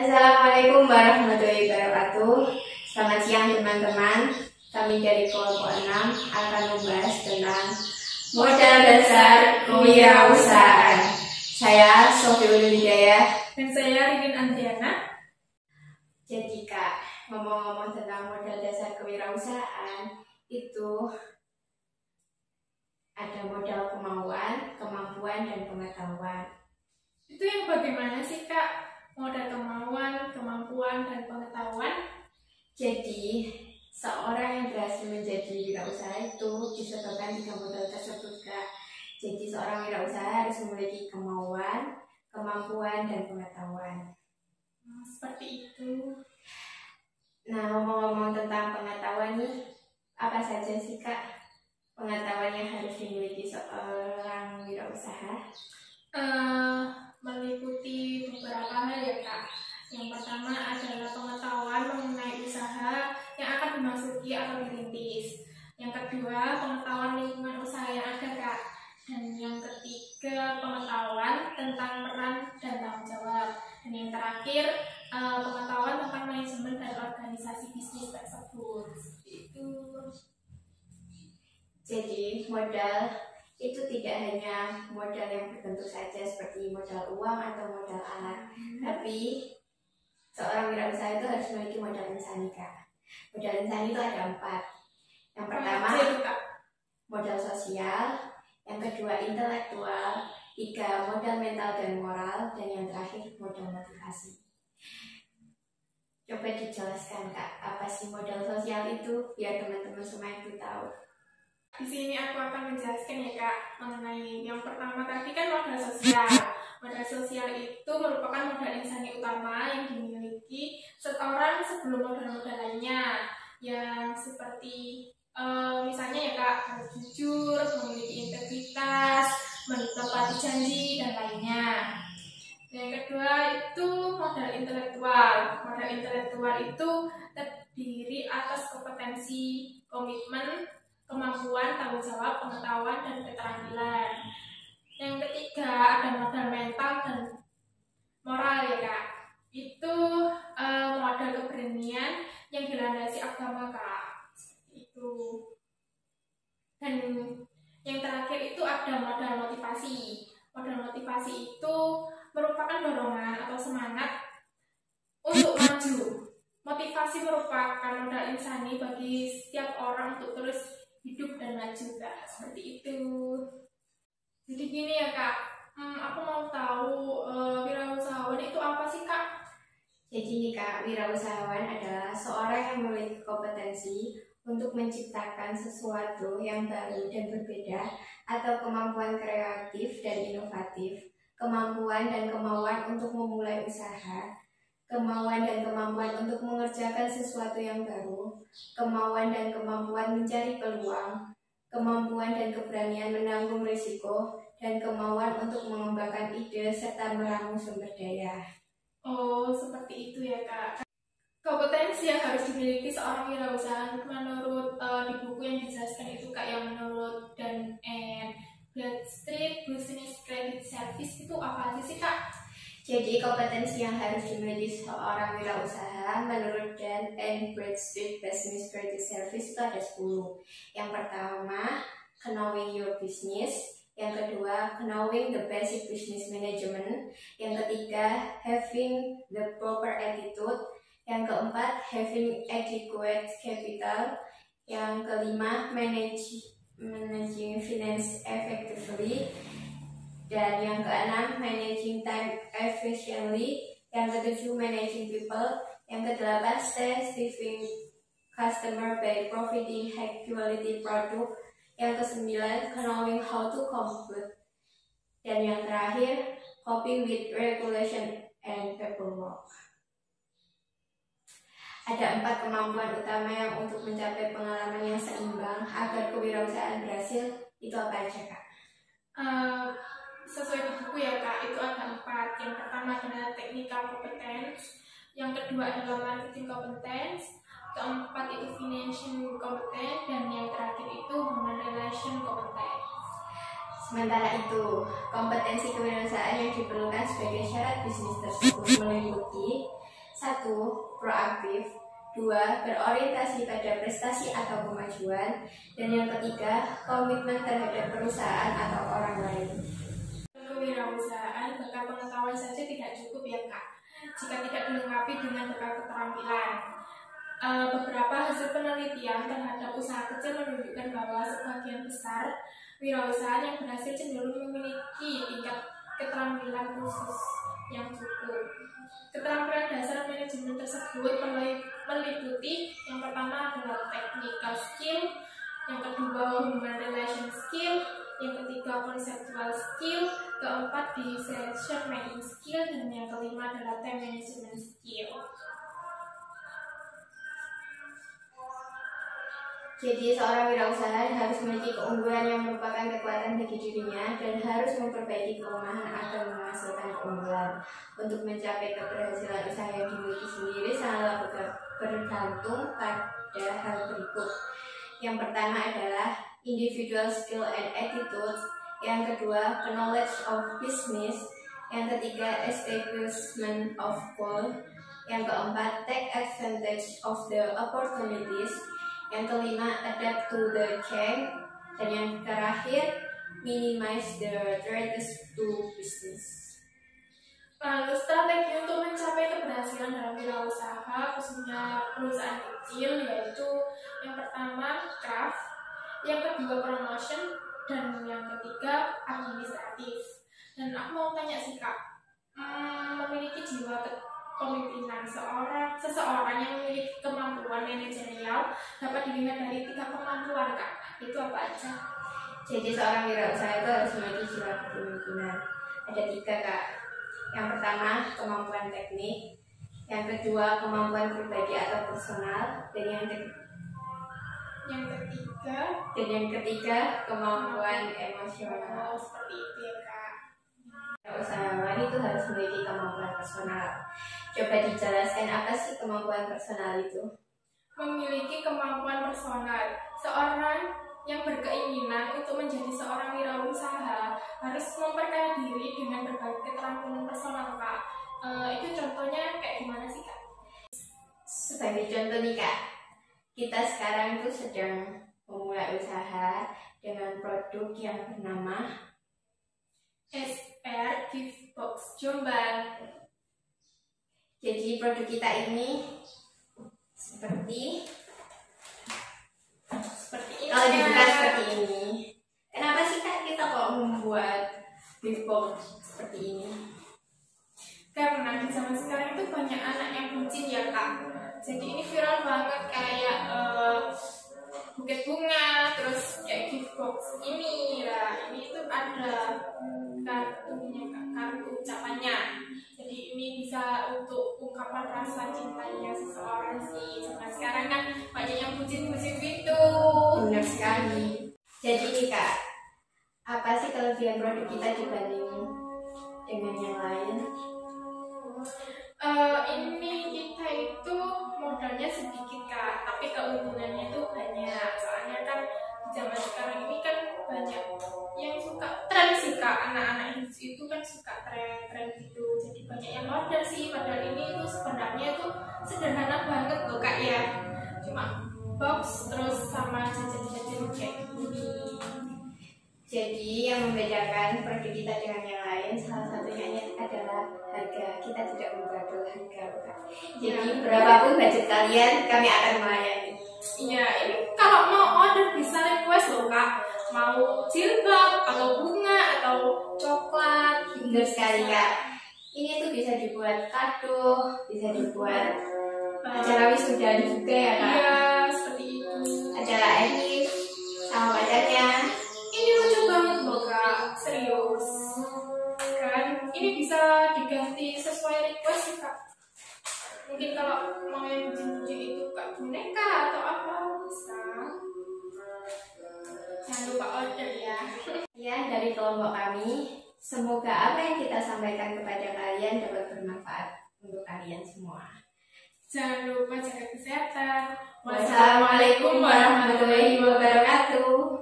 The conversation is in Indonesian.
Assalamualaikum warahmatullahi wabarakatuh. Selamat siang teman-teman. Kami dari kelompok 6 akan membahas tentang modal dasar kewirausahaan. Saya Sofiul Hidayah dan saya Ridin Andriana. Jadi Kak, ngomong-ngomong tentang modal dasar kewirausahaan, itu ada modal kemauan, kemampuan, dan pengetahuan. Itu yang bagaimana sih Kak? Modal kemauan, kemampuan, dan pengetahuan? Jadi, seorang yang berhasil menjadi wirausaha itu disebabkan 3 modal tersebut Kak. Jadi, seorang wirausaha harus memiliki kemauan, kemampuan, dan pengetahuan. Seperti itu. Nah, ngomong-ngomong tentang pengetahuan nih, apa saja sih Kak pengetahuan yang harus dimiliki seorang wirausaha? Meliputi beberapa hal ya Kak. Yang pertama adalah pengetahuan mengenai usaha yang akan dimasuki atau dirintis. Yang kedua, pengetahuan lingkungan usaha yang ada Kak. Dan yang ketiga, pengetahuan tentang peran dan tanggung jawab. Dan yang terakhir, pengetahuan tentang manajemen dan organisasi bisnis tersebut. Itu. Jadi modal itu tidak hanya modal yang berbentuk saja seperti modal uang atau modal alat, tapi seorang wirausaha itu harus memiliki modal insani Kak. Modal insani itu ada 4. Yang pertama modal sosial, yang kedua intelektual, 3 modal mental dan moral, dan yang terakhir modal motivasi. Coba dijelaskan Kak, apa sih modal sosial itu biar teman-teman semua itu tahu. Di sini aku akan menjelaskan ya Kak mengenai yang pertama tadi kan modal sosial. Modal sosial itu merupakan modal insani utama yang dimiliki seseorang sebelum modal-modal lainnya, yang seperti misalnya ya Kak, harus jujur, memiliki integritas, menepati janji dan lainnya. Yang kedua itu modal intelektual. Modal intelektual itu terdiri atas kompetensi, komitmen, kemampuan, tanggung jawab, pengetahuan, dan keterampilan. Yang ketiga ada modal mental dan moral ya Kak. Itu modal keberanian yang dilandasi agama Kak. Itu. Dan yang terakhir itu ada modal motivasi. Modal motivasi itu merupakan dorongan atau semangat untuk maju. Motivasi merupakan modal insani bagi setiap orang untuk terus hidup dan maju Kak, seperti itu. Jadi gini ya Kak, aku mau tahu wirausahawan itu apa sih Kak? Jadi nih Kak, wirausahawan adalah seorang yang memiliki kompetensi untuk menciptakan sesuatu yang baru dan berbeda, atau kemampuan kreatif dan inovatif, kemampuan dan kemauan untuk memulai usaha, kemauan dan kemampuan untuk mengerjakan sesuatu yang baru, kemauan dan kemampuan mencari peluang, kemampuan dan keberanian menanggung risiko, dan kemauan untuk mengembangkan ide serta meramu sumber daya. Oh, seperti itu ya Kak. Kompetensi yang harus dimiliki seorang wirausaha menurut di buku yang dijelaskan itu Kak, yang menurut Dan Bradstreet Business Credit Service itu apa aja sih Kak? Jadi kompetensi yang harus dimiliki seorang wirausaha menurut Dan Bradstreet Business Credit Service itu ada 10. Yang pertama, knowing your business. Yang kedua, knowing the basic business management. Yang ketiga, having the proper attitude. Yang keempat, having adequate capital. Yang kelima, managing finance effectively. Dan yang keenam, managing time efficiently. Yang ketujuh, managing people. Yang kedelapan, serving customer by providing high quality product. Yang kesembilan, knowing how to compete. Dan yang terakhir, coping with regulation and paperwork. Ada 4 kemampuan utama yang untuk mencapai pengalaman yang seimbang agar kewirausahaan berhasil. Itu apa aja Kak? Sesuai di buku ya Kak, itu ada 4. Yang pertama adalah technical competence, yang kedua adalah marketing competence, keempat itu financial competence, dan yang terakhir itu human relation competence. Sementara itu, kompetensi kewirausahaan yang diperlukan sebagai syarat bisnis tersebut meliputi 1. Proaktif. 2. Berorientasi pada prestasi atau kemajuan. Dan yang ketiga, komitmen terhadap perusahaan atau orang lain. Kewirausahaan bakal pengetahuan saja tidak cukup ya Kak, jika tidak dilengkapi dengan bekal keterampilan. Beberapa hasil penelitian terhadap usaha kecil menunjukkan bahwa sebagian besar wirausahaan yang berhasil cenderung memiliki tingkat keterampilan khusus yang cukup. Keterampilan dasar manajemen tersebut meliputi yang pertama adalah technical skill, yang kedua human relation skill, yang ketiga conceptual skill, keempat decision making skill, dan yang kelima adalah time management skill. Jadi seorang wirausaha harus memiliki keunggulan yang merupakan kekuatan bagi dirinya dan harus memperbaiki kelemahan agar menghasilkan keunggulan. Untuk mencapai keberhasilan usaha yang dimiliki sendiri sangatlah bergantung pada hal berikut. Yang pertama adalah individual skill and attitude. Yang kedua, knowledge of business. Yang ketiga, establishment of goal. Yang keempat, take advantage of the opportunities. Yang kelima, adapt to the change. Dan yang terakhir, minimize the threats to business. Lalu strategi untuk mencapai keberhasilan dalam wirausaha, khususnya perusahaan kecil, yaitu yang pertama craft, yang kedua promotion, dan yang ketiga administratif. Dan aku mau tanya sih Kak, memiliki jiwa kepemimpinan seseorang yang memiliki kemampuan manajerial dapat dilihat dari 3 kemampuan Kak. Itu apa aja? Jadi seorang wirausaha itu harus memiliki jiwa kepemimpinan. Ada 3 Kak. Yang pertama, kemampuan teknik. Yang kedua, kemampuan pribadi atau personal. Dan yang ketiga, kemampuan emosional. Seperti itu ya Kak. Usahawan itu harus memiliki kemampuan personal. Coba dijelaskan apa sih kemampuan personal itu? Memiliki kemampuan personal. Seorang yang berkeinginan untuk menjadi seorang wirausaha harus memperkaya diri dengan berbagai keterampilan personal Kak. Itu contohnya kayak gimana sih Kak? Sebagai contoh nih Kak, kita sekarang tuh sedang memulai usaha dengan produk yang bernama SR Gift Box Jombang. Jadi produk kita ini seperti ini. Kalau dibuka seperti ini. Kenapa sih Kak kita kok membuat gift box seperti ini? Karena di zaman sekarang itu banyak anak yang bucin ya Kak. Jadi ini viral banget kayak buket bunga, terus kayak gift box ini lah. Ini tuh ada kartunya Kak, kartu ucapannya. Jadi ini bisa untuk ungkapan rasa cintanya seseorang sih. Zaman sekarang kan banyak yang bucin-bucin gitu. Benar sekali. Jadi nih Kak, apa sih kelebihan produk kita dibanding dengan yang lain? Ini kita itu modalnya sedikit Kak, tapi keuntungannya itu banyak. Soalnya kan zaman sekarang ini kan banyak yang suka tren sih Kak, anak-anak hits itu kan suka tren gitu. Jadi banyak yang order sih, padahal ini itu sebenarnya itu sederhana banget loh Kak ya. Cuma box terus sama jajan-jajan kayak gini. Jadi yang membedakan produk kita dengan yang lain salah satunya adalah harga. Kita tidak membandel harga Kak. Jadi berapapun budget kalian, kami akan melayani. Iya, ini kalau mau order bisa request loh Kak. Mau jilbab atau bunga atau coklat. Benar sekali Kak. Ini tuh bisa dibuat kado, bisa dibuat acara wisuda juga ya Kak. Iya, seperti itu. Acara Enif sama pacarnya. Ini lucu banget loh Kak, serius. Kan ini bisa diganti sesuai request sih Kak. Mungkin kalau mau yang bucin-bucin itu Kak boneka atau apa bisa. Jangan lupa order ya. Ya, dari kelompok kami, semoga apa yang kita sampaikan kepada kalian dapat bermanfaat untuk kalian semua. Jangan lupa jaga kesehatan. Wassalamualaikum warahmatullahi wabarakatuh.